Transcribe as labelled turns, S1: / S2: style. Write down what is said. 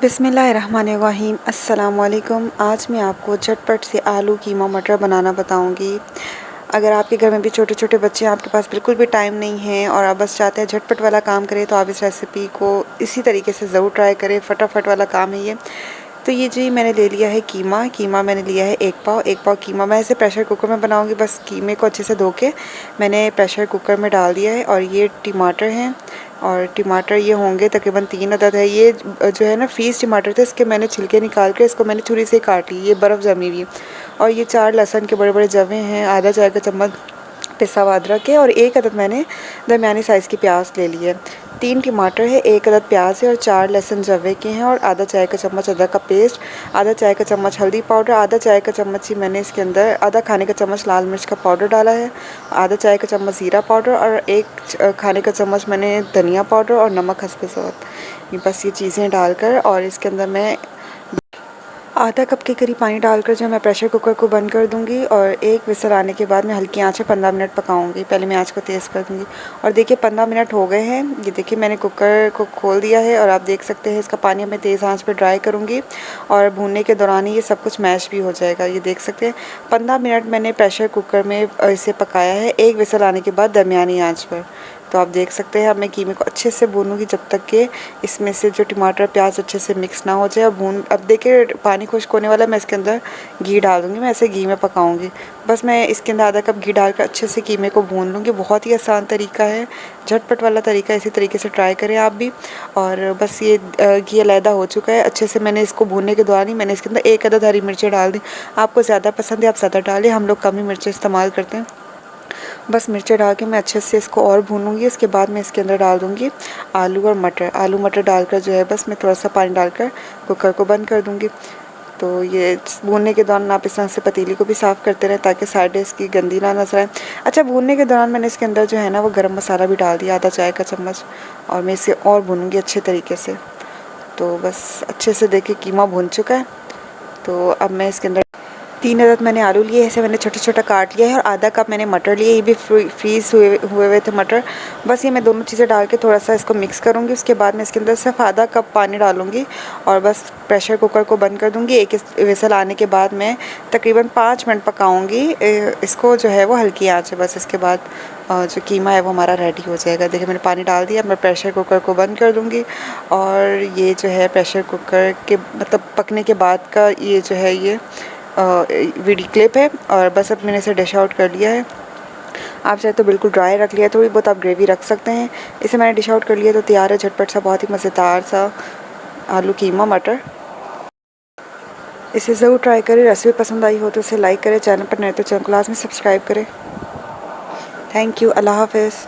S1: बिस्मिल्लाहिर्रहमानिर्रहीम। अस्सलाम वालेकुम। आज मैं आपको झटपट से आलू कीमा मटर बनाना बताऊंगी। अगर आपके घर में भी छोटे छोटे बच्चे हैं, आपके पास बिल्कुल भी टाइम नहीं है और आप बस चाहते हैं झटपट वाला काम करें, तो आप इस रेसिपी को इसी तरीके से ज़रूर ट्राई करें। फटाफट वाला काम है ये। तो ये जी मैंने ले लिया है कीमा मैंने लिया है एक पाव कीमा। मैं इसे प्रेशर कुकर में बनाऊंगी। बस कीमे को अच्छे से धो के मैंने प्रेशर कुकर में डाल दिया है। और ये टमाटर हैं, और टमाटर ये होंगे तकरीबन 3 अदद है। ये जो है ना फ्रीज़ टमाटर थे, इसके मैंने छिलके निकाल कर इसको मैंने छुरी से काट ली, ये बर्फ़ जमी हुई है। और ये 4 लहसुन के बड़े बड़े जवे हैं, आधा चाय का चम्मच पिसा हुआ अदरक है, और 1 अदद मैंने दरमियानी साइज़ की प्याज ले ली है। 3 टमाटर है, 1 अदद प्याज है, और 4 लहसुन जवे के हैं, और आधा चाय का चम्मच अदरक का पेस्ट, आधा चाय का चम्मच हल्दी पाउडर, आधा चाय का चम्मच ही मैंने इसके अंदर आधा खाने का चम्मच लाल मिर्च का पाउडर डाला है, आधा चाय का चम्मच ज़ीरा पाउडर, और 1 खाने का चम्मच मैंने धनिया पाउडर, और नमक हस्बे ज़ौक़। ये बस ये चीज़ें डालकर और इसके अंदर मैं आधा कप के करीब पानी डालकर जो मैं प्रेशर कुकर को बंद कर दूंगी, और एक विसल आने के बाद मैं हल्की आंच पे 15 मिनट पकाऊंगी। पहले मैं आंच को तेज़ कर दूंगी। और देखिए 15 मिनट हो गए हैं। ये देखिए मैंने कुकर को खोल दिया है, और आप देख सकते हैं इसका पानी मैं तेज़ आंच पे ड्राई करूंगी, और भूनने के दौरान ही ये सब कुछ मैश भी हो जाएगा। ये देख सकते हैं 15 मिनट मैंने प्रेशर कुकर में इसे पकाया है, एक विसल आने के बाद दरमियानी आँच पर। तो आप देख सकते हैं अब मैं कीमे को अच्छे से भूनूंगी जब तक कि इसमें से जो टमाटर प्याज अच्छे से मिक्स ना हो जाए। अब देखिए पानी खुश्क होने वाला है, मैं इसके अंदर घी डाल दूँगी। मैं ऐसे घी में पकाऊंगी। बस मैं इसके अंदर आधा कप घी डालकर अच्छे से कीमे को भून लूँगी। बहुत ही आसान तरीका है, झटपट वाला तरीका। इसी तरीके से ट्राई करें आप भी। और बस ये घी अलहदा हो चुका है अच्छे से। मैंने इसको भूनने के दौरान ही मैंने इसके अंदर 1 अदद हरी मिर्चें डाल दी। आपको ज़्यादा पसंद है आप ज़्यादा डालें, हम लोग कम ही मिर्चें इस्तेमाल करते हैं। बस मिर्चें डाल के मैं अच्छे से इसको और भूनूंगी। इसके बाद मैं इसके अंदर डाल दूंगी आलू और मटर। आलू मटर डालकर जो है बस मैं थोड़ा सा पानी डालकर कुकर को बंद कर दूंगी। तो ये भूनने के दौरान आप इस तरह से पतीली को भी साफ़ करते रहें ताकि साइडें इसकी गंदी ना नजर आए। अच्छा, भूनने के दौरान मैंने इसके अंदर जो है ना वो गरम मसाला भी डाल दिया, आधा चाय का चम्मच। और मैं इसे और भूनूंगी अच्छे तरीके से। तो बस अच्छे से देखिए कीमा भून चुका है। तो अब मैं इसके अंदर 3 अदद मैंने आलू लिए, इसे मैंने छोटा छोटा काट लिया है, और आधा कप मैंने मटर लिए, ये भी फ्रीज़ हुए थे मटर। बस ये मैं दोनों चीज़ें डाल के थोड़ा सा इसको मिक्स करूँगी। उसके बाद मैं इसके अंदर सिर्फ आधा कप पानी डालूँगी, और बस प्रेशर कुकर को बंद कर दूँगी। एक विसल आने के बाद मैं तकरीबन 5 मिनट पकाऊँगी इसको, जो है वो हल्की आँच है। बस इसके बाद जो कीमा है वो हमारा रेडी हो जाएगा। देखिए मैंने पानी डाल दिया। मैं प्रेशर कुकर को बंद कर दूँगी, और ये जो है प्रेशर कुकर के मतलब पकने के बाद का ये जो है ये वीडियो क्लिप है। और बस अब मैंने इसे डिश आउट कर लिया है। आप चाहे तो बिल्कुल ड्राई रख लिया, थोड़ी बहुत आप ग्रेवी रख सकते हैं। इसे मैंने डिश आउट कर लिया, तो तैयार है झटपट सा बहुत ही मज़ेदार सा आलू कीमा मटर। इसे ज़रूर ट्राई करें। रेसिपी पसंद आई हो तो इसे लाइक करें, चैनल पर नए तो चैनल को लाज़मी सब्सक्राइब करें। Thank you. अल्लाह हाफ़िज़।